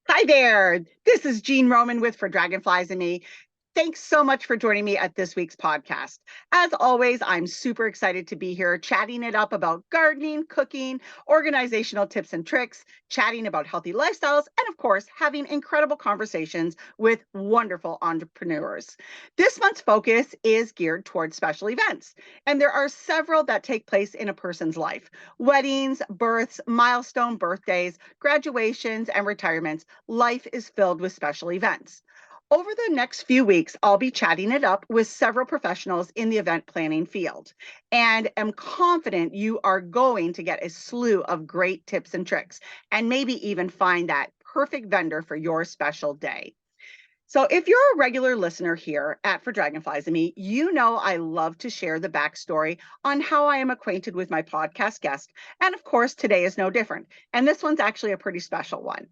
Hi there. This is Jean Roman with For Dragonflies and Me. Thanks so much for joining me at this week's podcast. As always, I'm super excited to be here chatting it up about gardening, cooking, organizational tips and tricks, chatting about healthy lifestyles, and of course, having incredible conversations with wonderful entrepreneurs. This month's focus is geared towards special events, and there are several that take place in a person's life: weddings, births, milestone birthdays, graduations, and retirements. Life is filled with special events. Over the next few weeks, I'll be chatting it up with several professionals in the event planning field, and am confident you are going to get a slew of great tips and tricks, and maybe even find that perfect vendor for your special day. So if you're a regular listener here at For Dragonflies and Me, you know I love to share the backstory on how I am acquainted with my podcast guest. And of course, today is no different. And this one's actually a pretty special one.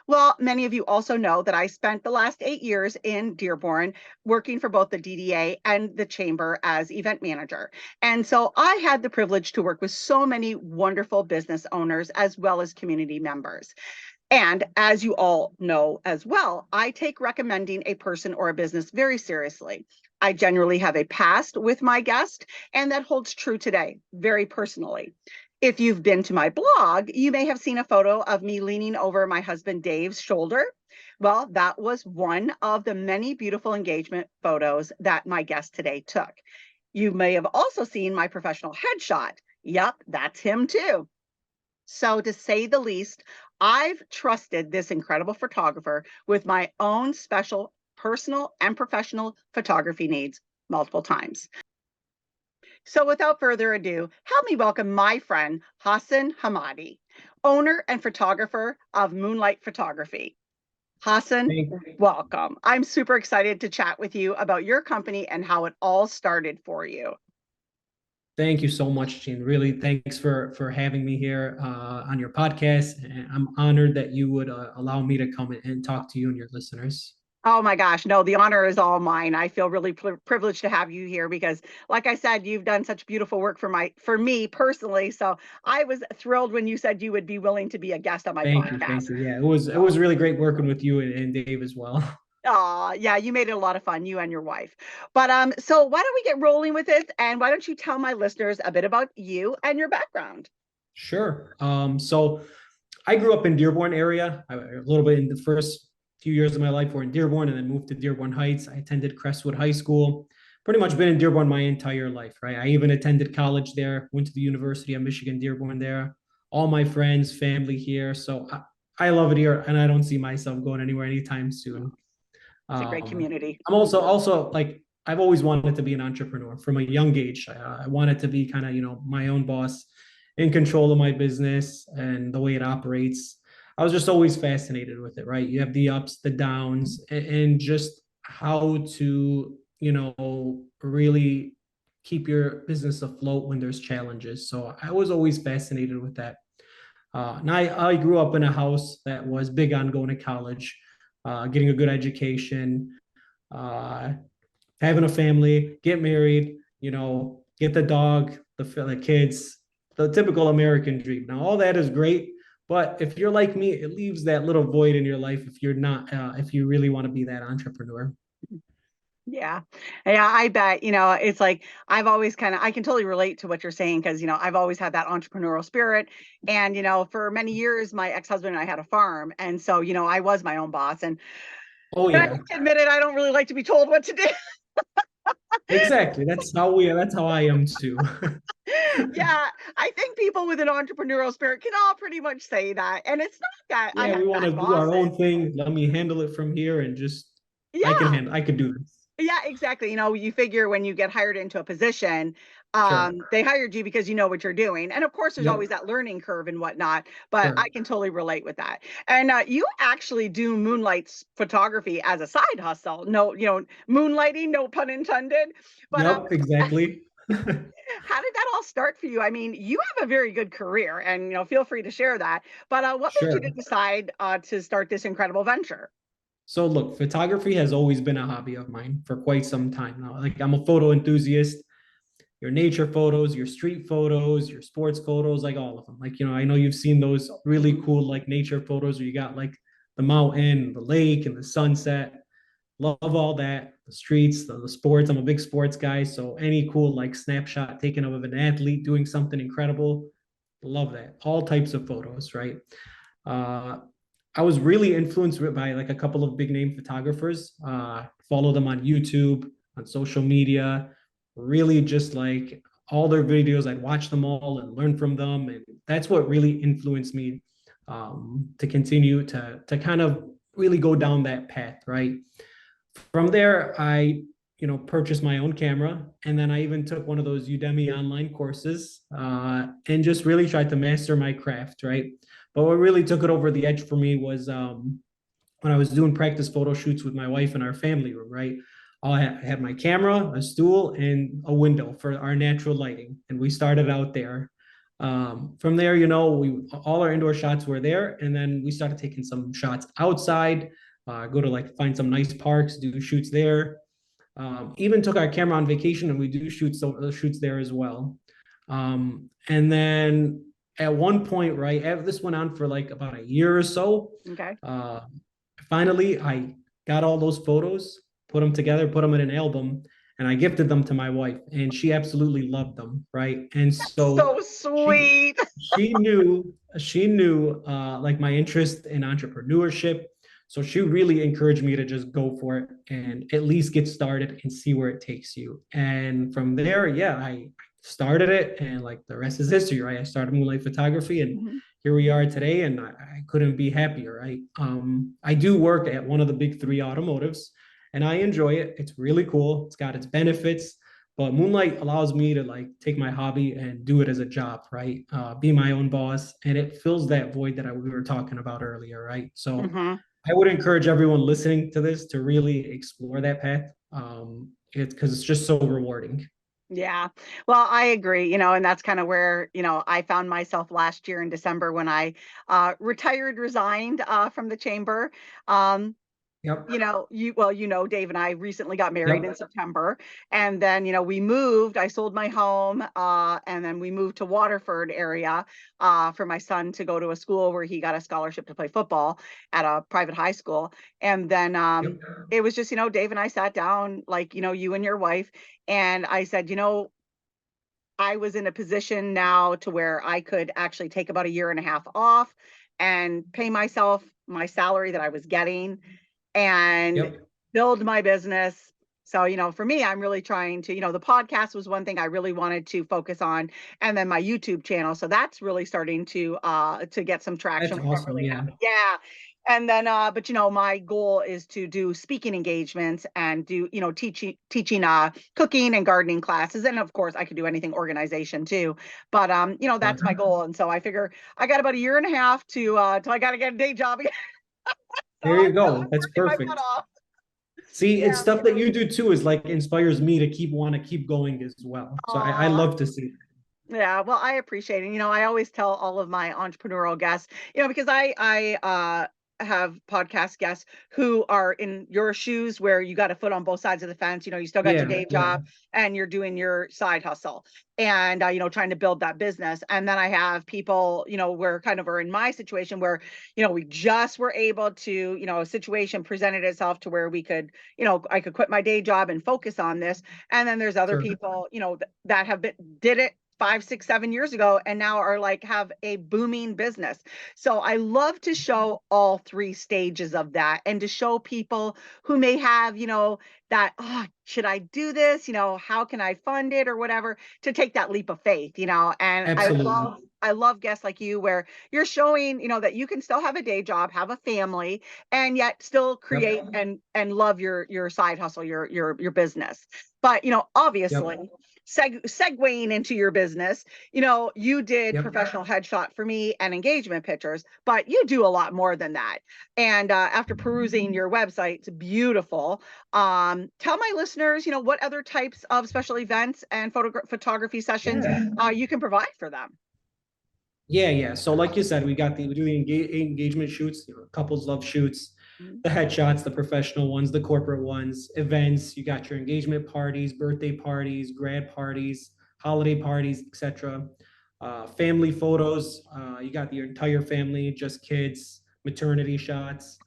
Well, many of you also know that I spent the last 8 years in Dearborn working for both the DDA and the Chamber as event manager. And so I had the privilege to work with so many wonderful business owners as well as community members. And as you all know as well, I take recommending a person or a business very seriously. I generally have a past with my guest, and that holds true today, very personally. If you've been to my blog, you may have seen a photo of me leaning over my husband Dave's shoulder. Well, that was one of the many beautiful engagement photos that my guest today took. You may have also seen my professional headshot. Yep, that's him too. So, to say the least, I've trusted this incredible photographer with my own special personal and professional photography needs multiple times. So, without further ado, help me welcome my friend, Hassen Hamadeh, owner and photographer of Moonlight Photography. Hassen, welcome. I'm super excited to chat with you about your company and how it all started for you. Thank you so much, Jean. Really, thanks for having me here on your podcast. And I'm honored that you would allow me to come and talk to you and your listeners. Oh my gosh, no, the honor is all mine. I feel really privileged to have you here because, like I said, you've done such beautiful work for me personally. So I was thrilled when you said you would be willing to be a guest on my podcast. Thank you. Yeah, it was really great working with you and Dave as well. Yeah, you made it a lot of fun, you and your wife. But so why don't we get rolling with it? And why don't you tell my listeners a bit about you and your background? Sure. So I grew up in Dearborn area. A little bit in the first few years of my life were in Dearborn, and then moved to Dearborn Heights. I attended Crestwood High School. Pretty much been in Dearborn my entire life, right? I even attended college there, went to the University of Michigan, Dearborn there. All my friends, family here. So I love it here, and I don't see myself going anywhere anytime soon. It's a great community. I'm also like I've always wanted to be an entrepreneur from a young age. I wanted to be kind of my own boss, in control of my business and the way it operates. I was just always fascinated with it. Right, you have the ups, the downs, and just how to really keep your business afloat when there's challenges. So I was always fascinated with that. And I grew up in a house that was big on going to college, getting a good education, uh, having a family, get married, get the dog, the kids, the typical American dream. Now, all that is great, but if you're like me, it leaves that little void in your life if you're not, if you really want to be that entrepreneur. Yeah. Yeah, I bet, it's like I've always I can totally relate to what you're saying because, I've always had that entrepreneurial spirit. And, for many years, my ex-husband and I had a farm. And so, I was my own boss. And Oh I yeah, have to admit it, I don't really like to be told what to do. exactly. That's how I am too. Yeah, I think people with an entrepreneurial spirit can all pretty much say that. And it's not that I Yeah, have we want to bad do our bosses. own thing. Let me handle it from here and just Yeah. I could do this. Yeah, exactly. You figure when you get hired into a position, Sure. they hired you because you know what you're doing. And of course, there's always Yep. that learning curve and whatnot, but I Sure. can totally relate with that. And you actually do moonlight photography as a side hustle. No, moonlighting, no pun intended. But Yep. Exactly. how did that all start for you? I mean, you have a very good career, and feel free to share that. But what made you Sure. decide to start this incredible venture? So look, photography has always been a hobby of mine for quite some time now. Like I'm a photo enthusiast. your nature photos, your street photos, your sports photos, like all of them. Like, I know you've seen those really cool like nature photos where you got like the mountain, the lake, and the sunset. Love all that. The streets, the sports. I'm a big sports guy. So any cool like snapshot taken of an athlete doing something incredible, love that. All types of photos, right? Uh, I was really influenced by like a couple of big name photographers. Follow them on YouTube, on social media. Really, just like all their videos, I'd watch them all and learn from them, and that's what really influenced me to continue to kind of really go down that path, right? From there, I purchased my own camera, and then I even took one of those Udemy online courses and just really tried to master my craft, right? But what really took it over the edge for me was when I was doing practice photo shoots with my wife in our family room, right? I had my camera, a stool, and a window for our natural lighting, and we started out there. From there, we all our indoor shots were there, and then we started taking some shots outside. Go to like find some nice parks, do shoots there. Even took our camera on vacation, and we do shoots there as well. And then at one point, right, this went on for like about a year or so. Okay. Finally, I got all those photos, put them together, put them in an album, and I gifted them to my wife, and she absolutely loved them, right? And so So she sweet. she knew like my interest in entrepreneurship. So she really encouraged me to just go for it and at least get started and see where it takes you. And from there, yeah, I started it, and like the rest is history, right? I started Moonlight Photography, and Mhm. here we are today, and I couldn't be happier, right? I do work at one of the big three automotives, and I enjoy it. It's really cool. It's got its benefits, but Moonlight allows me to like take my hobby and do it as a job, right? Be my own boss, and it fills that void that we were talking about earlier, right? So Mhm. I would encourage everyone listening to this to really explore that path. It's because it's just so rewarding. Yeah. Well, I agree, and that's kind of where, I found myself last year in December when I resigned from the chamber. Um, Yep. Dave and I recently got married in Yep. September, and then, we moved. I sold my home, and then we moved to Waterford area for my son to go to a school where he got a scholarship to play football at a private high school. And then Yep. it was just, Dave and I sat down, like, you and your wife, and I said, I was in a position now to where I could actually take about a year and a half off and pay myself my salary that I was getting and Yep. build my business. So, for me, I'm really trying to, the podcast was one thing I really wanted to focus on, and then my YouTube channel. So that's really starting to get some traction, That's which I'm awesome. really Yeah. happy. Yeah. And then but my goal is to do speaking engagements and do, teaching cooking and gardening classes. And of course I could do anything organization too. But that's my goal. And so I figure I got about a year and a half to till I gotta get a day job again. So There you I'm go. That's working my butt perfect. off. See, it's Yeah. stuff that you do too is like inspires me to keep want to keep going as well. So I Aw. love to see that. Yeah, well, I appreciate it. I always tell all of my entrepreneurial guests, because I have podcast guests who are in your shoes where you got a foot on both sides of the fence. You still got your Yeah. day Yeah. job and you're doing your side hustle and trying to build that business. And then I have people, where kind of are in my situation where, we just were able to, a situation presented itself to where we could, I could quit my day job and focus on this. And then there's other Sure. people, that have did it 5, 6, 7 years ago and now are like have a booming business. So I love to show all three stages of that and to show people who may have, that, oh, should I do this? How can I fund it or whatever, to take that leap of faith, and Absolutely. I love guests like you where you're showing, that you can still have a day job, have a family, and yet still create Yep. and love your side hustle, your business. But Yep. obviously, segueing into your business, you did Yep. professional headshot for me and engagement pictures, but you do a lot more than that. And after perusing your website, it's beautiful. Tell my listeners, what other types of special events and photography sessions Yeah. you can provide for them. Yeah, yeah. So like you said, we do the engagement shoots, couples love shoots, Mhm. the headshots, the professional ones, the corporate ones, events. You got your engagement parties, birthday parties, grad parties, holiday parties, etc. Family photos, you got your entire family, just kids, maternity shots,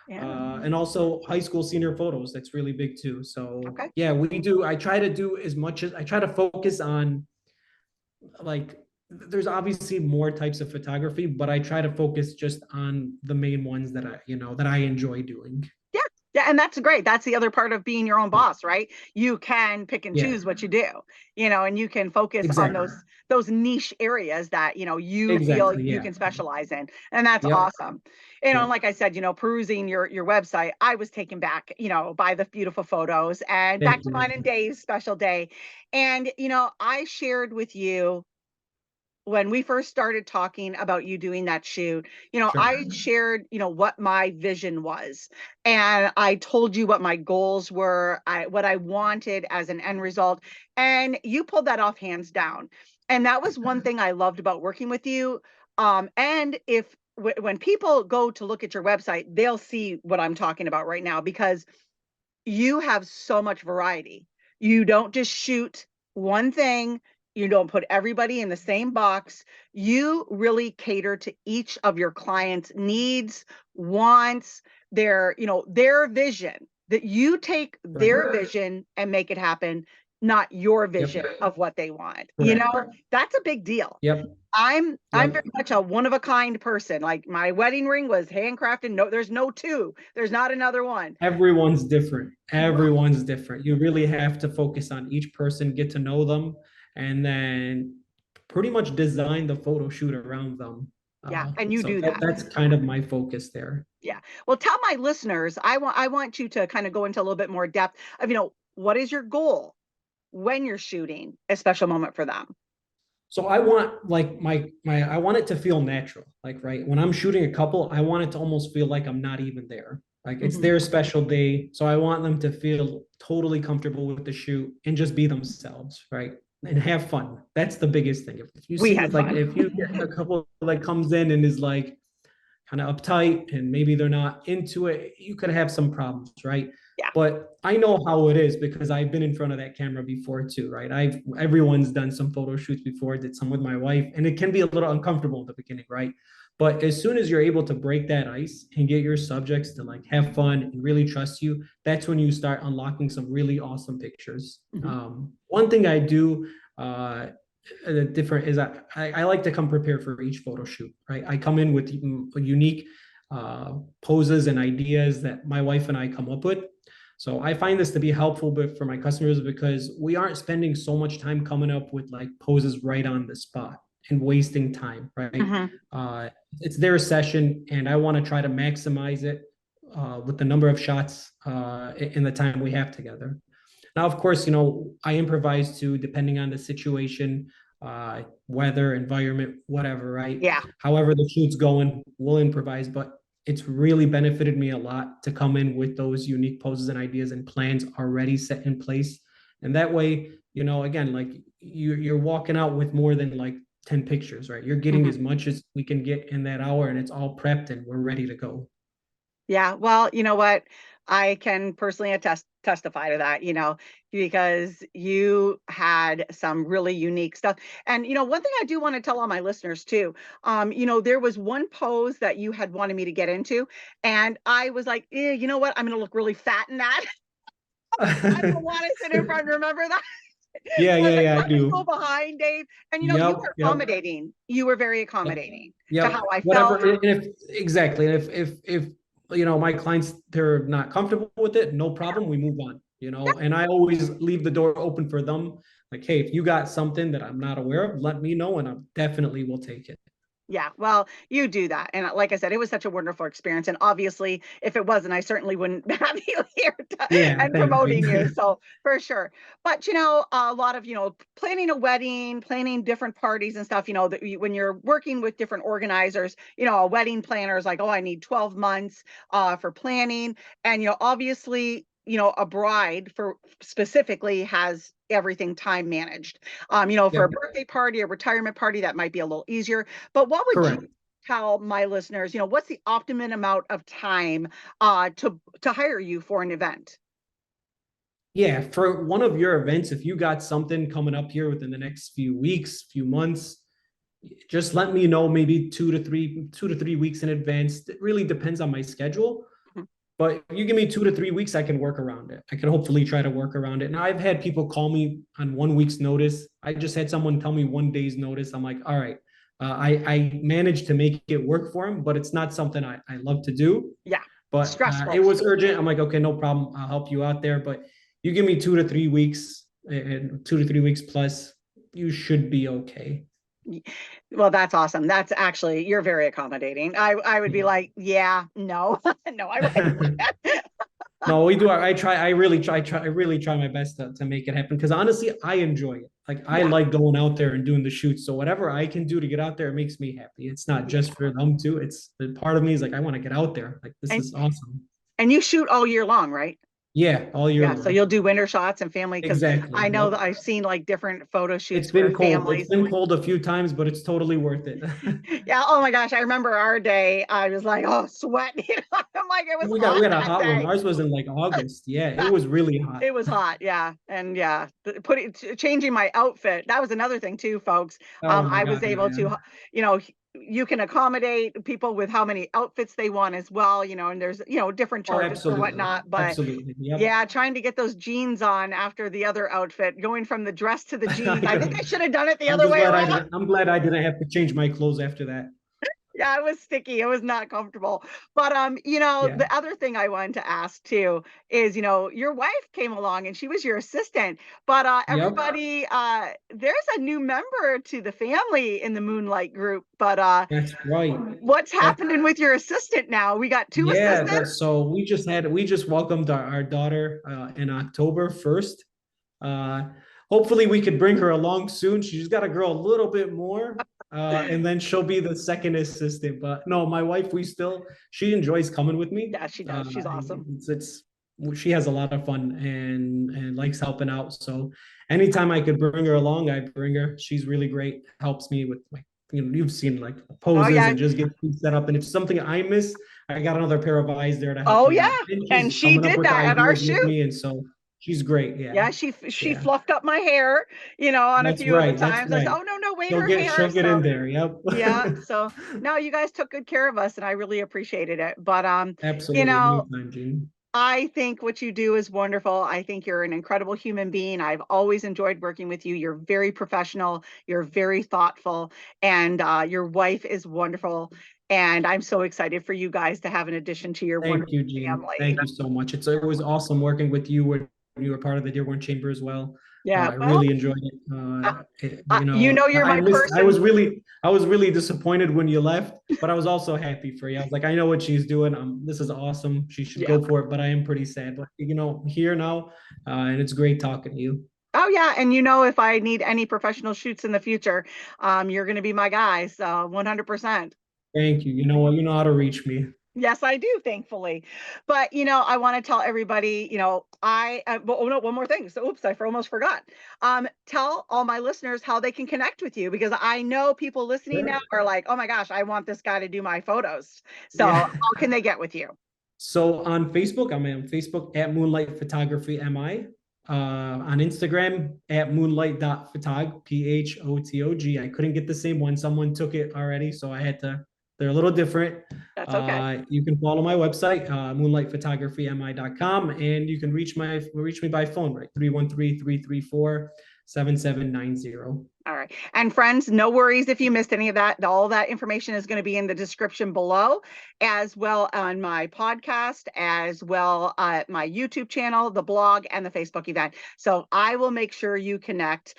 Yeah. and also high school senior photos. That's really big too. So Okay. yeah, we do. I try to do as much as I try to focus on, like, there's obviously more types of photography, but I try to focus just on the main ones that I enjoy doing. Yeah. Yeah. And that's great. That's the other part of being your own boss, right? You can pick and Yeah, choose what you do, and you can focus on exactly. those niche areas that, you feel Exactly. you Yeah. can specialize in. And that's Yep. awesome. And Yep. like I said, perusing your website, I was taken back, by the beautiful photos and back Thank to you. mine and Dave's special day. And, I shared with you when we first started talking about you doing that shoot, Sure. I shared, what my vision was. And I told you what my goals were, what I wanted as an end result. And you pulled that off hands down. And that was one thing I loved about working with you. And when people go to look at your website, they'll see what I'm talking about right now, because you have so much variety. You don't just shoot one thing. You don't put everybody in the same box. You really cater to each of your clients' needs, wants, their vision. That you take Right. their vision and make it happen, not your Yep. vision of what they want. Correct. That's a big deal. Yep. I'm very Yep. much a one of a kind person. Like, my wedding ring was handcrafted. No, there's no two. There's not another one. Everyone's different. Everyone's different. You really have to focus on each person, get to know them, and then pretty much design the photo shoot around them. Yeah, and you So do that. that's kind of my focus there. Yeah. Well, tell my listeners, I want you to kind of go into a little bit more depth of, what is your goal when you're shooting a special moment for them? So I want, like, my I want it to feel natural. Like, right, when I'm shooting a couple, I want it to almost feel like I'm not even there. Like, it's Hmm. their special day. So I want them to feel totally comfortable with the shoot and just be themselves, right? And have fun. That's the biggest thing. If you We see, had like, fun. if you get a couple that comes in and is like kind of uptight and maybe they're not into it, you could have some problems, right? Yeah. But I know how it is because I've been in front of that camera before too, right? Everyone's done some photo shoots before, did some with my wife, and it can be a little uncomfortable in the beginning, right? But as soon as you're able to break that ice and get your subjects to, like, have fun and really trust you, that's when you start unlocking some really awesome pictures. Hmm. One thing I do, different is I like to come prepared for each photo shoot, right? I come in with unique poses and ideas that my wife and I come up with. So I find this to be helpful for my customers because we aren't spending so much time coming up with, like, poses right on the spot and wasting time, right? Hmm. It's their session, and I want to try to maximize it with the number of shots in the time we have together. Now, of course, I improvise too, depending on the situation, weather, environment, whatever, right? Yeah. However the shoot's going, we'll improvise, but it's really benefited me a lot to come in with those unique poses and ideas and plans already set in place. And that way, again, like, you're walking out with more than, like, 10 pictures, right? You're getting Hmm. as much as we can get in that hour, and it's all prepped and we're ready to go. Yeah. Well, you know what? I can personally testify to that, because you had some really unique stuff. And, one thing I do want to tell all my listeners too, there was one pose that you had wanted me to get into. And I was like, you know what? I'm going to look really fat in that. I don't want to sit in front. Remember that? Yeah, So I was yeah, like, yeah, I let me go do. behind, Dave. And, you Yep, were yep. accommodating. You were very Yep. accommodating to Yep. how I Whatever. felt. And if exactly, and if my clients, they're not comfortable with it, no problem. We move on. And I always leave the door open for them. Like, hey, if you got something that I'm not aware of, let me know, and I definitely will take it. Yeah, well, you do that. And like I said, it was such a wonderful experience. And obviously, if it wasn't, I certainly wouldn't have you here Yeah. and Thank you. promoting you. So for sure. But, a lot of, planning a wedding, planning different parties and stuff, when you're working with different organizers, a wedding planner is like, oh, I need 12 months for planning. And, obviously, a bride for specifically has everything time managed. For a Yep. birthday party, a retirement party, that might be a little easier. But what would you Correct. tell my listeners, what's the optimum amount of time to hire you for an event? Yeah, for one of your events, if you got something coming up here within the next few weeks, few months, just let me know maybe 2 to 3 weeks in advance. It really depends on my schedule. Mhm. But if you give me 2 to 3 weeks, I can work around it. I can hopefully try to work around it. Now I've had people call me on 1 week's notice. I just had someone tell me 1 day's notice. I'm like, all right, I managed to make it work for him, but it's not something I love to do. Yeah, But it stressful. was urgent. I'm like, okay, no problem. I'll help you out there. But you give me 2 to 3 weeks, and 2 to 3 weeks plus, you should be okay. Well, that's awesome. That's actually, you're very accommodating. I would be like, yeah, no, no, I wouldn't. No, we do. I try. I really try my best to make it happen because honestly, I enjoy it. Like I Yeah. like going out there and doing the shoots. So whatever I can do to get out there, it makes me happy. It's not just for them too. It's the part of me is like I want to get out there. Like this And is awesome. and you shoot all year long, right? Yeah, all year Yeah, so long. you'll do winter shots and family because Exactly. I know that Yep. I've seen like different photo It's shoots where been cold. It's families. been cold a few times, but it's totally worth it. Yeah, oh my gosh, I remember our day. I was like, oh, sweat. I'm like, it was We hot had a that hot one. day. Ours was in like August. Yeah, it was really hot. It was hot, yeah, and yeah, changing my outfit. That was another thing too, folks. Oh my I was God, able yeah. to, you know, you can accommodate people with how many outfits they want as well, and there's different Oh, charges for absolutely. whatnot. But Absolutely. Yep. yeah, trying to get those jeans on after the other outfit, going from the dress to the jeans. I think I should have done it the other way around. I'm glad I didn't have to change my clothes after that. Yeah, it was sticky. It was not comfortable. But Yeah. the other thing I wanted to ask too is, your wife came along and she was your assistant. But Yep. everybody, there's a new member to the family in the Moonlight group. But That's right. what's That's happening with your assistant now? We got two yeah. assistants. So we just welcomed our daughter in October 1st. Uh, hopefully we could bring her along soon. She's got to grow a little bit more. And then she'll be the second assistant. But no, my wife, she enjoys coming with me. Yeah, she does. She's awesome. She has a lot of fun and likes helping out. So anytime I could bring her along, I bring her. She's really great. Helps me with like, you've seen like Oh poses yeah. and just get set up. And if something I miss, I got another pair of eyes there to help Oh me yeah. out. And And she's she coming up did with the that at our ideas with shoot. me. And so she's great. Yeah. Yeah, she Yeah. fluffed up my hair, on a That's few of the right. That's times. I said, right. "Oh no, no, wait, her hair." She'll get So in there. Yep. yeah, so no, you guys took good care of us, and I really appreciated it. But you Absolutely. know, Anytime, Gene. I think what you do is wonderful. I think you're an incredible human being. I've always enjoyed working with you. You're very professional. You're very thoughtful, and your wife is wonderful. And I'm so excited for you guys to have an addition to your Thank wonderful you, Gene. family. Thank you so much. It was awesome working with you when you were part of the Dearborn Chamber as well. Yeah, I well, really enjoyed it. uh, you're my person. I was really disappointed when you left, but I was also happy for you. I was like, I know what she's doing. This is awesome. She should Yeah. go for it, but I am pretty sad. But here now, and it's great talking to you. Oh yeah, and if I need any professional shoots in the future, you're going to be my guy. So 100%. Thank you. You know how to reach me. Yes, I do, thankfully. But I want to tell everybody, oh no, one more thing. So, oops, I almost forgot. Tell all my listeners how they can connect with you because I know people listening now Sure. are like, oh my gosh, I want this guy to do my photos. So, Yeah. how can they get with you? So on Facebook, I'm on Facebook at Moonlight Photography MI. On Instagram at moonlight.photog, PHOTOG. I couldn't get the same one. Someone took it already, so they're a little different. That's okay. You can follow my website, moonlightphotographymi.com, and you can reach me by phone, right? 313-334-7790. All right. And friends, no worries if you missed any of that. All that information is going to be in the description below, as well on my podcast, as well my YouTube channel, the blog, and the Facebook event. So I will make sure you connect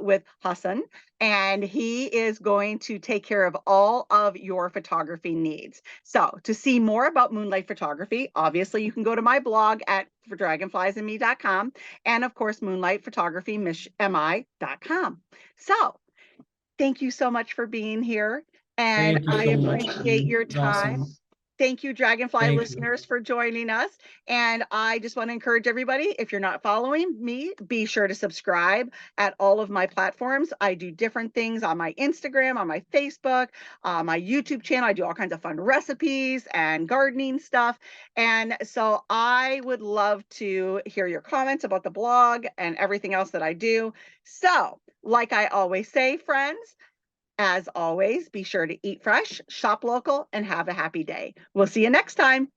with Hassen, and he is going to take care of all of your photography needs. So to see more about Moonlight Photography, obviously you can go to my blog at dragonfliesandme.com, and of course moonlightphotography.mi.com. So thank you so much for being here, and Thank you I so much. appreciate your It was time. awesome. Thank you, Dragonfly Thank you. listeners, for joining us. And I just want to encourage everybody, if you're not following me, be sure to subscribe at all of my platforms. I do different things on my Instagram, on my Facebook, my YouTube channel. I do all kinds of fun recipes and gardening stuff. And so I would love to hear your comments about the blog and everything else that I do. So, like I always say, friends, as always, be sure to eat fresh, shop local, and have a happy day. We'll see you next time.